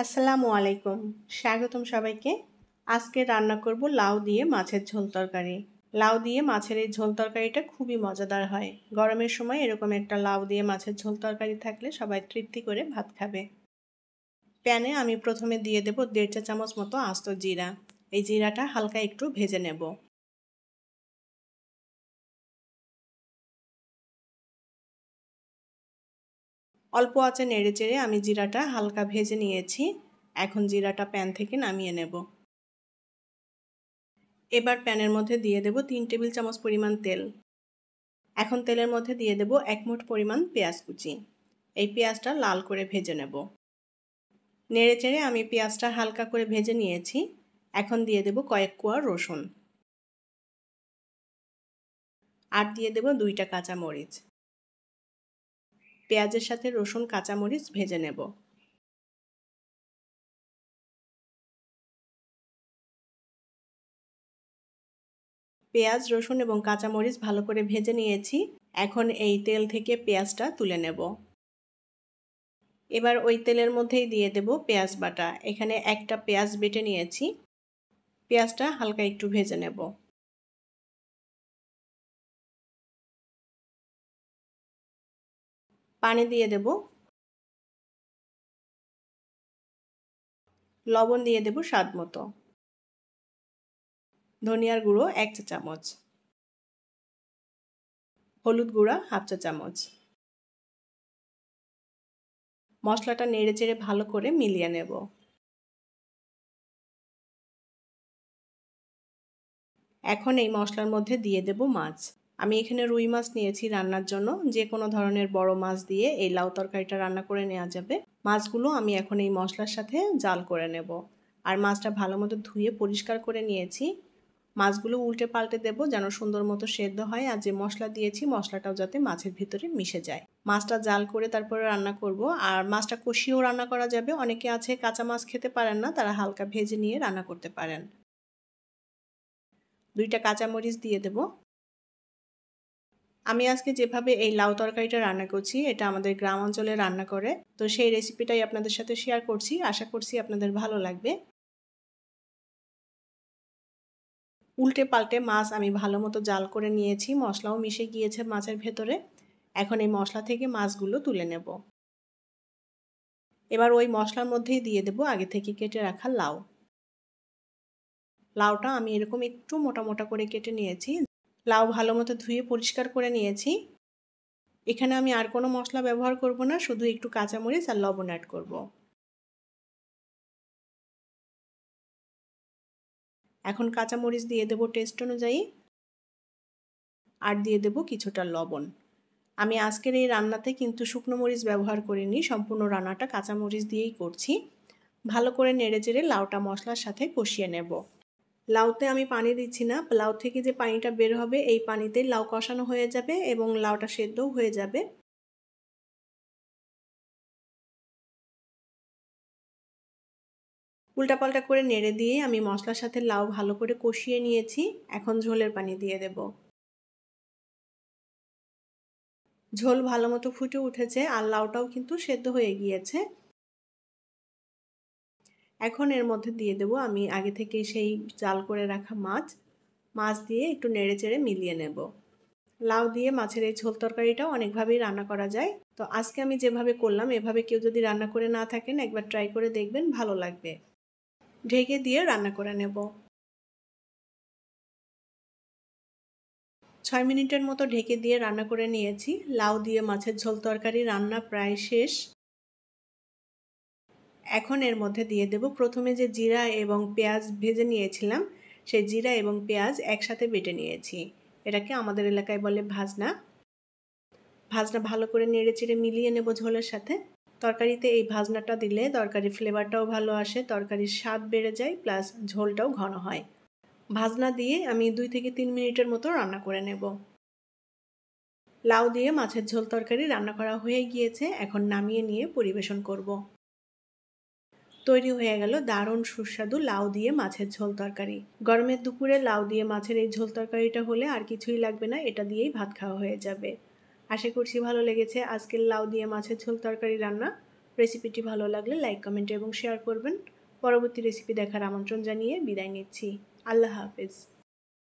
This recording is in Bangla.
আসসালামু আলাইকুম। স্বাগতম সবাইকে। আজকে রান্না করব লাউ দিয়ে মাছের ঝোল তরকারি। লাউ দিয়ে মাছের এই ঝোল তরকারিটা খুবই মজাদার হয়। গরমের সময় এরকম একটা লাউ দিয়ে মাছের ঝোল তরকারি থাকলে সবাই তৃপ্তি করে ভাত খাবে। প্যানে আমি প্রথমে দিয়ে দেব 1.5 চা চামচ মতো আস্ত জিরা। এই জিরাটা হালকা একটু ভেজে নেব। অল্প আঁচে নেড়েচেড়ে আমি জিরাটা হালকা ভেজে নিয়েছি। এখন জিরাটা প্যান থেকে নামিয়ে নেব। এবার প্যানের মধ্যে দিয়ে দেব 3 টেবিল চামচ পরিমাণ তেল। এখন তেলের মধ্যে দিয়ে দেব 1 মুঠ পরিমাণ পেঁয়াজ কুচি। এই পেঁয়াজটা লাল করে ভেজে নেব। নেড়েচেড়ে আমি পেঁয়াজটা হালকা করে ভেজে নিয়েছি। এখন দিয়ে দেব কয়েক কোয়া রসুন। আর দিয়ে দেব 2টা কাঁচামরিচ। পেঁয়াজের সাথে রসুন কাঁচামরিচ ভেজে নেব। পেঁয়াজ রসুন এবং কাঁচামরিচ ভালো করে ভেজে নিয়েছি। এখন এই তেল থেকে পেঁয়াজটা তুলে নেব। এবার ওই তেলের মধ্যেই দিয়ে দেব পেঁয়াজ বাটা। এখানে একটা পেঁয়াজ বেটে নিয়েছি। পেঁয়াজটা হালকা একটু ভেজে নেব। পানি দিয়ে দেব। লবণ দিয়ে দেব স্বাদ মতো। ধনিয়ার গুঁড়ো 1 চা চামচ। হলুদ গুঁড়া 1/2 চা চামচ। মশলাটা নেড়েচেড়ে ভালো করে মিলিয়ে নেব। এখন এই মশলার মধ্যে দিয়ে দেব মাছ। আমি এখানে রুই মাছ নিয়েছি রান্নার জন্য। যে কোনো ধরনের বড় মাছ দিয়ে এই লাউ তরকারিটা রান্না করে নেওয়া যাবে। মাছগুলো আমি এখন এই মশলার সাথে জাল করে নেব। আর মাছটা ভালো মতো ধুয়ে পরিষ্কার করে নিয়েছি। মাছগুলো উল্টে পাল্টে দেব যেন সুন্দর মতো সেদ্ধ হয়, আর যে মশলা দিয়েছি মশলাটাও যাতে মাছের ভিতরে মিশে যায়। মাছটা জাল করে তারপরে রান্না করব। আর মাছটা কষিয়েও রান্না করা যাবে। অনেকে আছে কাঁচা মাছ খেতে পারেন না, তারা হালকা ভেজে নিয়ে রান্না করতে পারেন। 2টা কাঁচামরিচ দিয়ে দেব। আমি আজকে যেভাবে এই লাউ তরকারিটা রান্না করছি এটা আমাদের গ্রাম অঞ্চলে রান্না করে, তো সেই রেসিপিটাই আপনাদের সাথে শেয়ার করছি। আশা করছি আপনাদের ভালো লাগবে। উল্টে পাল্টে মাছ আমি ভালো মতো জাল করে নিয়েছি। মশলাও মিশে গিয়েছে মাছের ভেতরে। এখন এই মশলা থেকে মাছগুলো তুলে নেব। এবার ওই মশলার মধ্যেই দিয়ে দেব আগে থেকে কেটে রাখা লাউ। লাউটা আমি এরকম একটু মোটা মোটা করে কেটে নিয়েছি। লাউ ভালো মতো ধুয়ে পরিষ্কার করে নিয়েছি। এখানে আমি আর কোনো মশলা ব্যবহার করব না, শুধু একটু কাঁচামরিচ আর লবণ অ্যাড করব। এখন কাঁচামরিচ দিয়ে দেব টেস্ট অনুযায়ী। আর দিয়ে দেব কিছুটা লবণ। আমি আজকের এই রান্নাতে কিন্তু শুকনো মরিচ ব্যবহার করিনি, সম্পূর্ণ রান্নাটা কাঁচামরিচ দিয়েই করছি। ভালো করে নেড়েচেড়ে লাউটা মশলার সাথে কষিয়ে নেব। লাউতে আমি পানি দিচ্ছি না। লাউ থেকে যে পানিটা বের হবে এই পানিতেই লাউ কষানো হয়ে যাবে এবং লাউটা সেদ্ধও হয়ে যাবে। উল্টাপাল্টা করে নেড়ে দিয়ে আমি মশলার সাথে লাউ ভালো করে কষিয়ে নিয়েছি। এখন ঝোলের পানি দিয়ে দেব। ঝোল ভালো মতো ফুটে উঠেছে আর লাউটাও কিন্তু সেদ্ধ হয়ে গিয়েছে। এখন এর মধ্যে দিয়ে দেব আমি আগে থেকে সেই জাল করে রাখা মাছ। মাছ দিয়ে একটু নেড়েচেড়ে মিলিয়ে নেব। লাউ দিয়ে মাছের এই ঝোল তরকারিটাও অনেকভাবেই রান্না করা যায়। তো আজকে আমি যেভাবে করলাম এভাবে কেউ যদি রান্না করে না থাকেন একবার ট্রাই করে দেখবেন, ভালো লাগবে। ঢেকে দিয়ে রান্না করে নেব। 6 মিনিটের মতো ঢেকে দিয়ে রান্না করে নিয়েছি। লাউ দিয়ে মাছের ঝোল তরকারি রান্না প্রায় শেষ। এখন এর মধ্যে দিয়ে দেব প্রথমে যে জিরা এবং পেঁয়াজ ভেজে নিয়েছিলাম, সেই জিরা এবং পেঁয়াজ একসাথে বেটে নিয়েছি। এটাকে আমাদের এলাকায় বলে ভাজনা। ভাজনা ভালো করে নেড়েচেড়ে মিলিয়ে নেব ঝোলের সাথে। তরকারিতে এই ভাজনাটা দিলে তরকারির ফ্লেভারটাও ভালো আসে, তরকারির স্বাদ বেড়ে যায়, প্লাস ঝোলটাও ঘন হয়। ভাজনা দিয়ে আমি 2 থেকে 3 মিনিটের মতো রান্না করে নেব। লাউ দিয়ে মাছের ঝোল তরকারি রান্না করা হয়ে গিয়েছে। এখন নামিয়ে নিয়ে পরিবেশন করব। তৈরি হয়ে গেল দারুণ সুস্বাদু লাউ দিয়ে মাছের ঝোল তরকারি। গরমের দুপুরে লাউ দিয়ে মাছের এই ঝোল তরকারিটা হলে আর কিছুই লাগবে না, এটা দিয়েই ভাত খাওয়া হয়ে যাবে। আশা করছি ভালো লেগেছে আজকের লাউ দিয়ে মাছের ঝোল তরকারি রান্না। রেসিপিটি ভালো লাগলে লাইক, কমেন্ট এবং শেয়ার করবেন। পরবর্তী রেসিপি দেখার আমন্ত্রণ জানিয়ে বিদায় নিচ্ছি। আল্লাহ হাফেজ।